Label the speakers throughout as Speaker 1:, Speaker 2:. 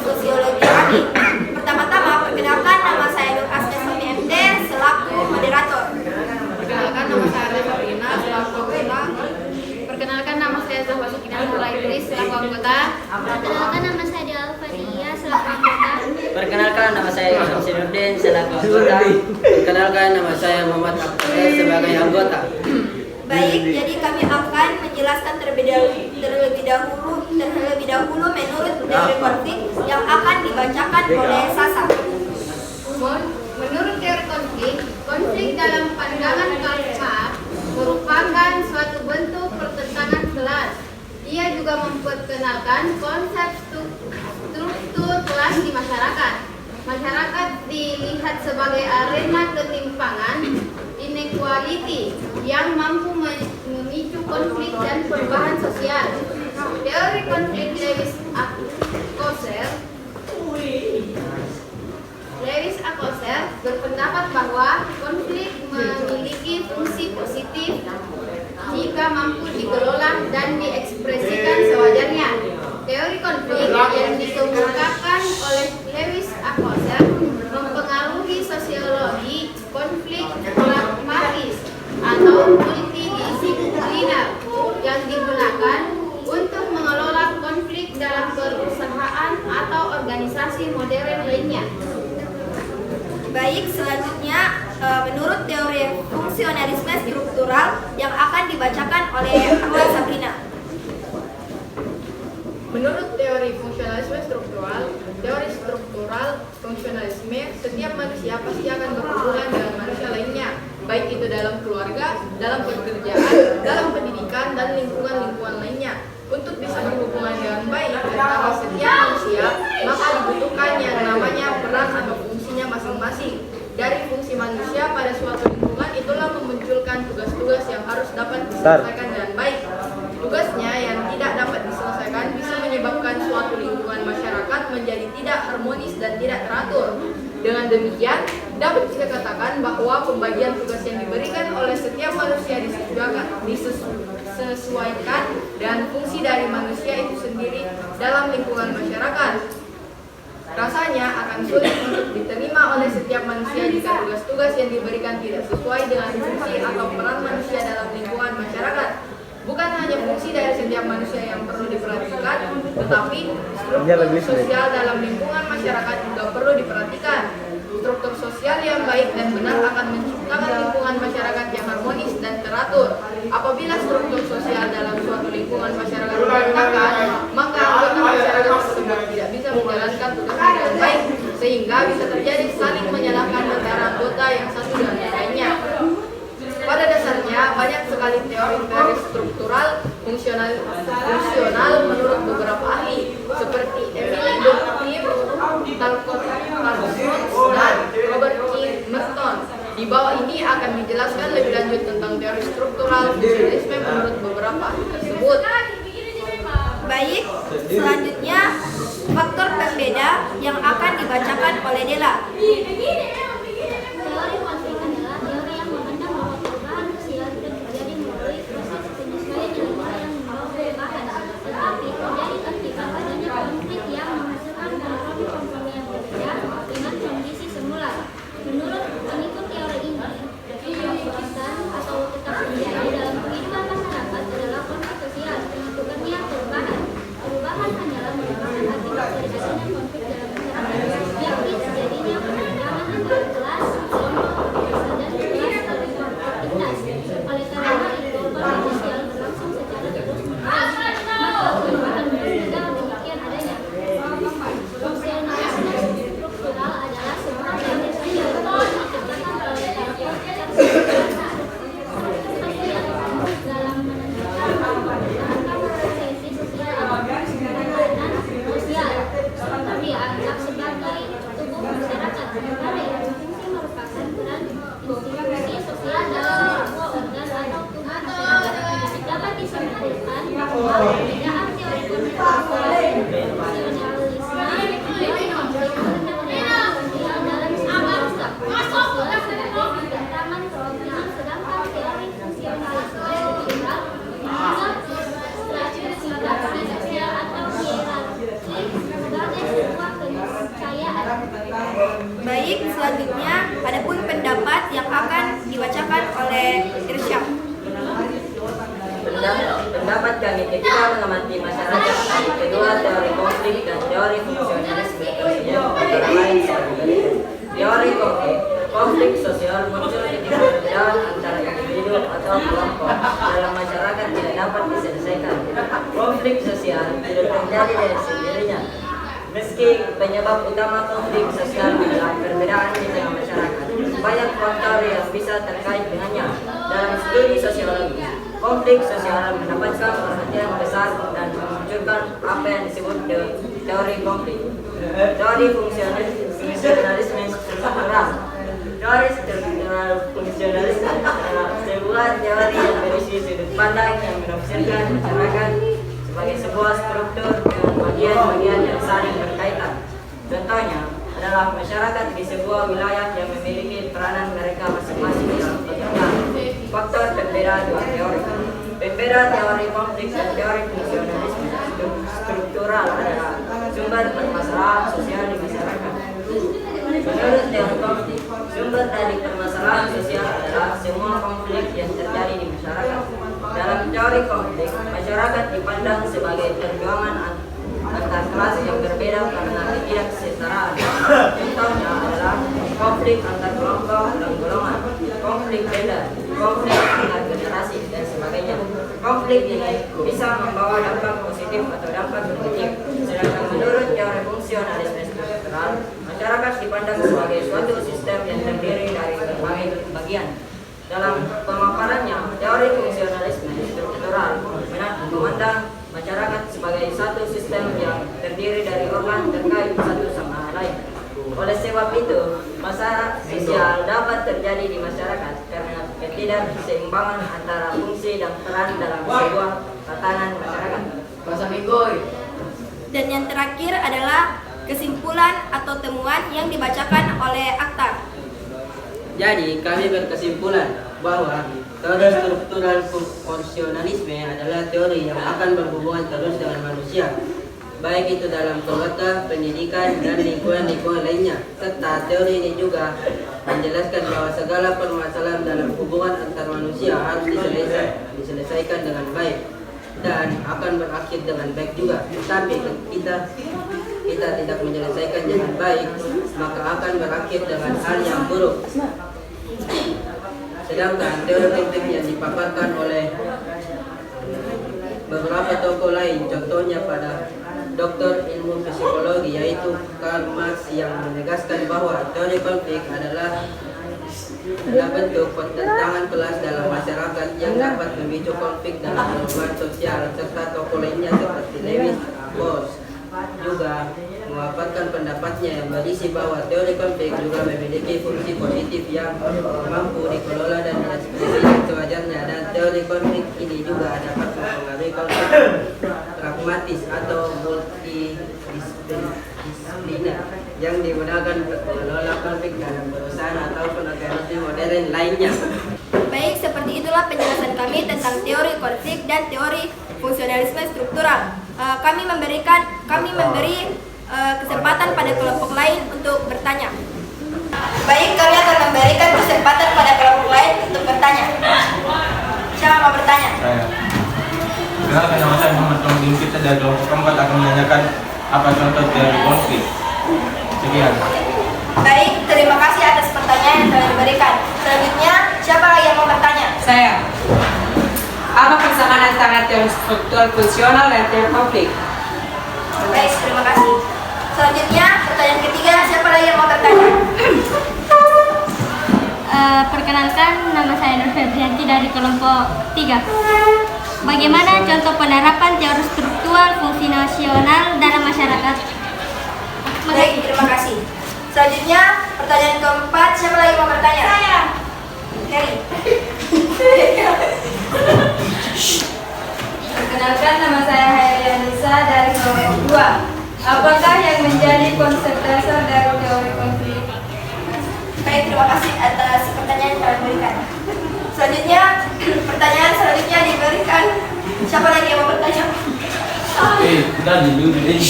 Speaker 1: sosiologi kami. Pertama-tama, perkenalkan nama saya Nur Asnes MD selaku moderator.
Speaker 2: Perkenalkan nama saya Arda Sabrina selaku anggota. Perkenalkan nama saya Zahwa Sukina Nurul Idris selaku anggota.
Speaker 3: Perkenalkan nama saya Dela Alfadia selaku anggota.
Speaker 4: Perkenalkan nama saya Syamsuddin selaku anggota. Perkenalkan nama saya Muhammad Abdul sebagai anggota.
Speaker 1: Baik, jadi kami akan menjelaskan terlebih dahulu menurut teori konflik yang akan dibacakan oleh Sasa.
Speaker 2: Menurut teori konflik, konflik dalam pandangan Karl Marx merupakan suatu bentuk pertentangan kelas. Ia juga memperkenalkan konsep struktur kelas di masyarakat. Masyarakat dilihat sebagai arena ketimpangan, inequality, yang mampu memicu konflik dan perubahan sosial. Teori konflik Lewis Althusser berpendapat bahwa konflik memiliki fungsi positif jika mampu dikelola dan diekspresikan sewajarnya. Teori konflik yang dikemukakan oleh Lewis Althusser mempengaruhi sosiologi konflik pragmatis atau multidisipliner yang digunakan untuk mengelola konflik dalam perusahaan atau organisasi modern lainnya.
Speaker 1: Baik, selanjutnya menurut teori fungsionalisme struktural yang akan dibacakan oleh Arda Sabrina.
Speaker 2: Menurut teori struktural fungsionalisme, setiap manusia pasti akan berhubungan dengan manusia lainnya, baik itu dalam keluarga, dalam pekerjaan, dalam pendidikan, dan lingkungan-lingkungan lainnya. Untuk bisa berhubungan dengan baik antara setiap manusia, maka dibutuhkan yang namanya peran atau fungsinya masing-masing. Dari fungsi manusia pada suatu lingkungan itulah memunculkan tugas-tugas yang harus dapat diselesaikan dengan baik. Tugasnya yang tidak dapat diselesaikan bisa menyebabkan suatu lingkungan masyarakat menjadi tidak harmonis dan tidak teratur. Dengan demikian, dapat dikatakan bahwa pembagian tugas yang diberikan oleh setiap manusia disesuaikan dan fungsi dari manusia itu sendiri dalam lingkungan masyarakat. Rasanya akan sulit untuk diterima oleh setiap manusia jika tugas-tugas yang diberikan tidak sesuai dengan fungsi atau peran manusia dalam lingkungan masyarakat. Bukan hanya fungsi dari setiap manusia yang perlu diperhatikan, tetapi struktur sosial dalam lingkungan masyarakat juga perlu diperhatikan. Struktur sosial yang baik dan benar akan menciptakan lingkungan masyarakat yang harmonis dan teratur. Apabila struktur sosial dalam suatu lingkungan masyarakat berantakan, maka anggota masyarakat tersebut tidak bisa menjalankan tugasnya dengan baik, sehingga bisa terjadi saling menyalahkan antara anggota yang satu dengan yang lainnya. Pada dasarnya, banyak sekali teori-teori struktural fungsional menurut beberapa ahli, seperti Emile Durkheim, Talcott Parsons, dan Robert K. Merton. Di bawah ini akan dijelaskan lebih lanjut tentang teori struktural fungsionalisme menurut beberapa ahli tersebut.
Speaker 1: Baik, selanjutnya faktor pembeda yang akan dibacakan oleh Dela.
Speaker 3: Teori konflik adalah teori yang memandang bahwa perubahan sosial tidak terjadi melalui proses penyesuaian lingkungan yang membawa perubahan, tetapi terjadi ketika adanya konflik yang menghasilkan kompromi yang berbeda dengan kondisi semula. Menurut pengikut teori ini, kebiasaan atau tetap terjadi dalam kehidupan masyarakat adalah konflik sosial dengan bukannya perubahan. Perubahan hanyalah merupakan akibat dari adanya konflik dalam masyarakat, yakni terjadinya pertentangan antara kelas, kelompok, desa, dan kelas aktivitas. Oleh karena itu, konflik sosial berlangsung secara terus-menerus, maka perubahan juga demikian adanya. Fungsionalisme struktural adalah sebuah teori sosial yang diciptakan oleh Talcott Parsons. Struktur sosial dalam menentukan mempertahankan posisi sosial dan pertahanan sosial.
Speaker 1: selanjutnya, adapun pendapat yang akan dibacakan oleh Irsyad.
Speaker 4: Pendapat kami ketika mengamati masyarakat dari kedua teori konflik dan teori fungsionalisme antara lain sebagai berikut. Teori konflik sosial muncul ketika perbedaan antara individu atau kelompok dalam masyarakat tidak dapat diselesaikan. Konflik sosial tidak terjadi dari sendirinya. Meski penyebab utama konflik sosial adalah perbedaan di tengah masyarakat, banyak faktor yang bisa terkait dengannya. Dalam studi sosiologi, konflik sosial mendapatkan perhatian besar dan memunculkan apa yang disebut teori konflik. Teori fungsionalisme struktural. Teori struktural fungsionalisme adalah sebuah teori yang berisi sudut pandang yang menafsirkan masyarakat sebagai sebuah struktur dengan bagian-bagian yang saling berkaitan. Contohnya adalah masyarakat di sebuah wilayah yang memiliki peranan mereka masing-masing dalam pemerintahan. Faktor berbeda dua teori. Berbeda teori konflik dan teori fungsionalisme struktural adalah sumber permasalahan sosial di masyarakat. Menurut teori konflik, sumber dari permasalahan sosial adalah semua konflik yang terjadi di masyarakat. Dalam teori konflik, masyarakat dipandang sebagai perjuangan antar kelas yang berbeda karena ketidaksetaraan. Contohnya adalah konflik antar kelompok dan golongan, konflik gender, konflik antar generasi, dan sebagainya. Konflik ini bisa membawa dampak positif atau dampak negatif. Sedangkan menurut teori fungsionalisme struktural, masyarakat dipandang sebagai suatu sistem yang terdiri dari berbagai bagian. Dalam pemaparannya, teori fungsionalisme struktural memandang masyarakat sebagai satu sistem yang terdiri dari organ terkait satu sama lain. Oleh sebab itu, masalah sosial dapat terjadi di masyarakat karena ketidakseimbangan antara fungsi dan peran dalam sebuah tatanan masyarakat.
Speaker 1: Dan yang terakhir adalah kesimpulan atau temuan yang dibacakan oleh Akhtar.
Speaker 4: Jadi, kami berkesimpulan bahwa teori struktural fungsionalisme adalah teori yang akan berhubungan terus dengan manusia, baik itu dalam keluarga, pendidikan, dan lingkungan-lingkungan lainnya. Serta teori ini juga menjelaskan bahwa segala permasalahan dalam hubungan antar manusia harus diselesaikan dengan baik dan akan berakhir dengan baik juga. Tetapi kita tidak menyelesaikan dengan baik, maka akan berakhir dengan hal yang buruk. Sedangkan teori konflik yang dipaparkan oleh beberapa tokoh lain, contohnya pada Doktor Ilmu Psikologi yaitu Karl Marx, yang menegaskan bahwa teori konflik adalah bentuk pertentangan kelas dalam masyarakat yang dapat memicu konflik dalam hubungan sosial, serta tokoh lainnya seperti Lewis Boss juga memaparkan pendapatnya yang berisi bahwa teori konflik juga memiliki fungsi positif yang mampu dikelola dan diekspresikan sewajarnya, dan teori konflik ini juga dapat mempengaruhi konflik pragmatis atau multidisipliner yang digunakan untuk mengelola konflik dalam perusahaan ataupun organisasi modern lainnya.
Speaker 1: Baik, seperti itulah penjelasan kami tentang teori konflik dan teori fungsionalisme struktural. Kami memberi kesempatan pada kelompok lain untuk bertanya. Baik, kami akan memberikan kesempatan pada kelompok lain untuk bertanya. Siapa mau bertanya?
Speaker 5: Saya. Kenalkan, nama saya Muhammad Romdin. Kita dari kelompok keempat akan menanyakan apa contoh teori konflik. Sekian.
Speaker 1: Baik, terima kasih atas pertanyaan yang telah diberikan. Selanjutnya, siapa lagi yang mau bertanya?
Speaker 6: Saya. Apa persamaan antara teori struktural fungsional dan teori konflik?
Speaker 1: Baik, terima kasih. Selanjutnya, pertanyaan ketiga, siapa lagi yang mau bertanya?
Speaker 3: Perkenalkan, nama saya Nur Febrianti dari kelompok 3. Bagaimana contoh penerapan teori struktural fungsional dalam masyarakat?
Speaker 1: Baik, terima kasih. Selanjutnya, pertanyaan keempat, siapa lagi yang mau bertanya? Saya. Heri.
Speaker 7: Perkenalkan, nama saya Hayri Anissa dari kelompok 2. Apakah yang menjadi konsep dasar dari teori konflik?
Speaker 1: Baik, terima kasih atas pertanyaan yang telah diberikan. Selanjutnya, pertanyaan selanjutnya diberikan. Siapa lagi yang mau bertanya?
Speaker 5: Kita dulu deh.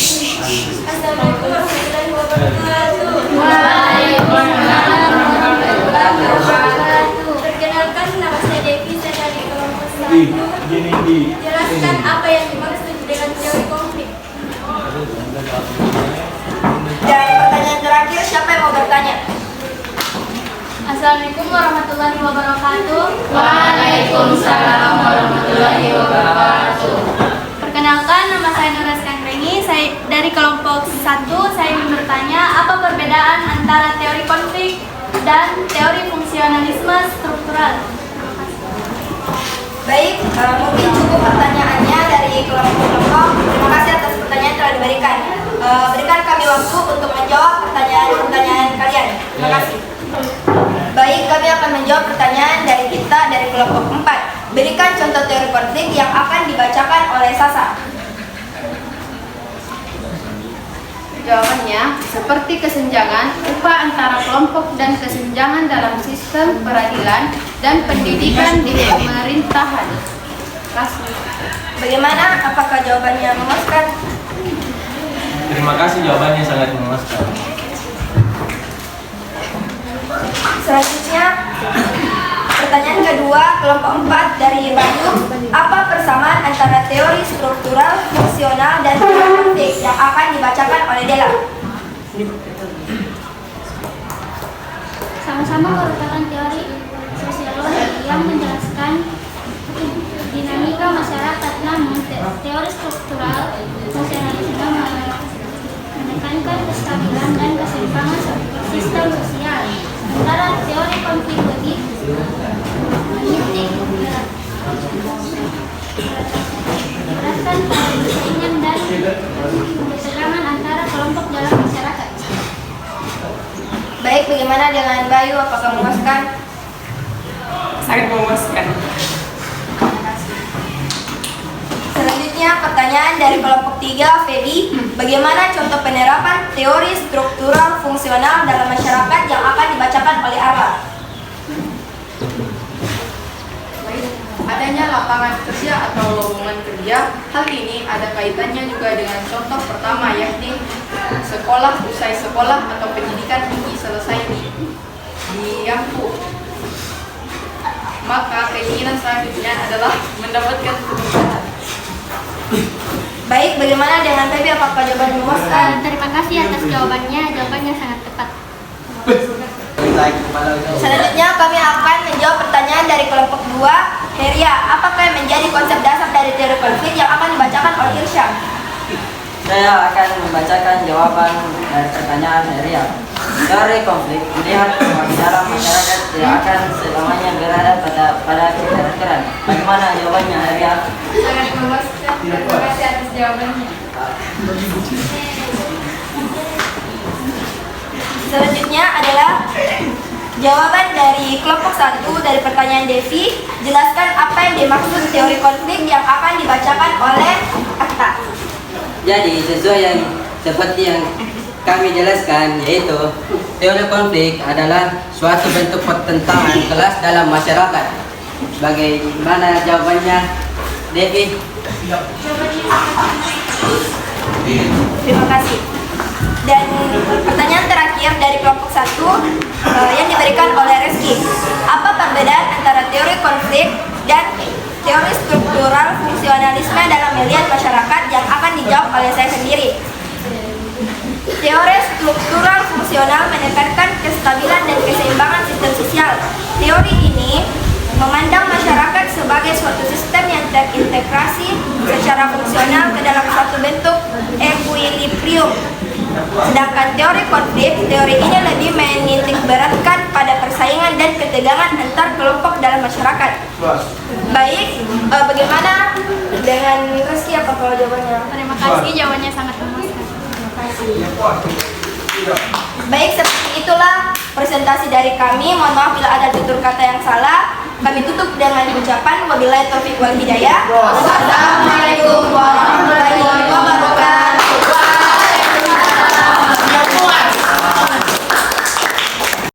Speaker 1: Assalamualaikum warahmatullahi wabarakatuh.
Speaker 3: Waalaikumsalam.
Speaker 1: Jelaskan apa yang dimaksud dengan teori konflik. Dan pertanyaan terakhir, siapa yang mau bertanya?
Speaker 3: Assalamualaikum warahmatullahi wabarakatuh.
Speaker 2: Waalaikumsalam warahmatullahi wabarakatuh.
Speaker 3: Perkenalkan, nama saya Nur Rengi. Saya dari kelompok 1. Saya ingin bertanya, apa perbedaan antara teori konflik dan teori fungsionalisme struktural?
Speaker 1: Baik, mungkin cukup pertanyaannya dari kelompok-kelompok. Terima kasih atas pertanyaan yang telah diberikan. Berikan kami waktu untuk menjawab pertanyaan-pertanyaan kalian. Terima kasih. Baik, kami akan menjawab pertanyaan dari kita dari kelompok 4. Berikan contoh teori konflik yang akan dibacakan oleh Sasa.
Speaker 2: Jawabannya, seperti kesenjangan upah antara kelompok dan kesenjangan dalam sistem peradilan dan pendidikan di pemerintahan.
Speaker 1: Bagaimana? Apakah jawabannya memuaskan?
Speaker 5: Terima kasih, jawabannya sangat memuaskan.
Speaker 1: Selanjutnya, pertanyaan kedua, kelompok 4 dari Bayu. Apa persamaan antara teori struktural, fungsional, dan teori konflik yang akan dibacakan oleh Dela?
Speaker 3: Sama-sama merupakan teori sosiologi yang menjelaskan dinamika masyarakat, namun teori struktural fungsionalisme menekankan kestabilan dan keseimbangan sistem sosial. Sementara teori konflik lebih menitik beratkan pada persaingan dan ketegangan antara kelompok dalam masyarakat.
Speaker 1: Baik, bagaimana dengan Bayu? Apakah memuaskan?
Speaker 6: Sangat memuaskan.
Speaker 1: Selanjutnya, pertanyaan dari kelompok 3, Feby. Bagaimana contoh penerapan teori struktural fungsional dalam masyarakat yang akan dibacakan oleh Arla?
Speaker 2: Adanya lapangan kerja atau lowongan kerja, hal ini ada kaitannya juga dengan contoh pertama, yakni sekolah, usai sekolah atau pendidikan tinggi selesai di Yangpu. Maka keinginan selanjutnya adalah mendapatkan pekerjaan.
Speaker 1: Baik, bagaimana dengan Feby? Apakah jawabannya memuaskan?
Speaker 3: Terima kasih atas jawabannya. Jawabannya sangat tepat.
Speaker 1: Selanjutnya kami akan menjawab pertanyaan dari kelompok 2, Heria. Apakah yang menjadi konsep dasar dari teori konflik yang akan dibacakan oleh Irsyad?
Speaker 4: Saya akan membacakan jawaban dari pertanyaan Heria. Teori konflik melihat bahwa dalam masyarakat tidak akan selamanya berada pada keterangan. Bagaimana jawabannya, Heria?
Speaker 7: Sangat memuaskan. Terima kasih atas jawabannya.
Speaker 1: Selanjutnya adalah jawaban dari kelompok 1 dari pertanyaan Devi. Jelaskan apa yang dimaksud teori konflik yang akan dibacakan oleh Atta.
Speaker 8: Jadi seperti yang kami jelaskan, yaitu teori konflik adalah suatu bentuk pertentangan kelas dalam masyarakat. Bagaimana jawabannya, Devi?
Speaker 1: Terima kasih. Dan pertanyaan terakhir dari kelompok 1 yang diberikan oleh Reski. Apa perbedaan antara teori konflik dan teori struktural fungsionalisme dalam melihat masyarakat yang akan dijawab oleh saya sendiri? Teori struktural fungsional menekankan kestabilan dan keseimbangan sistem sosial. Teori ini memandang masyarakat sebagai suatu sistem yang terintegrasi secara fungsional ke dalam suatu bentuk equilibrium. Sedangkan teori konflik, teori ini lebih menitik beratkan pada persaingan dan ketegangan antar kelompok dalam masyarakat. Baik, bagaimana dengan Reski? Apakah jawabannya?
Speaker 3: Terima kasih, jawabannya sangat memuaskan.
Speaker 1: Baik, seperti itulah presentasi dari kami. Mohon maaf bila ada tutur kata yang salah. Kami tutup dengan ucapan wabillahi taufiq wal hidayah. Wassalamualaikum warahmatullahi wabarakatuh.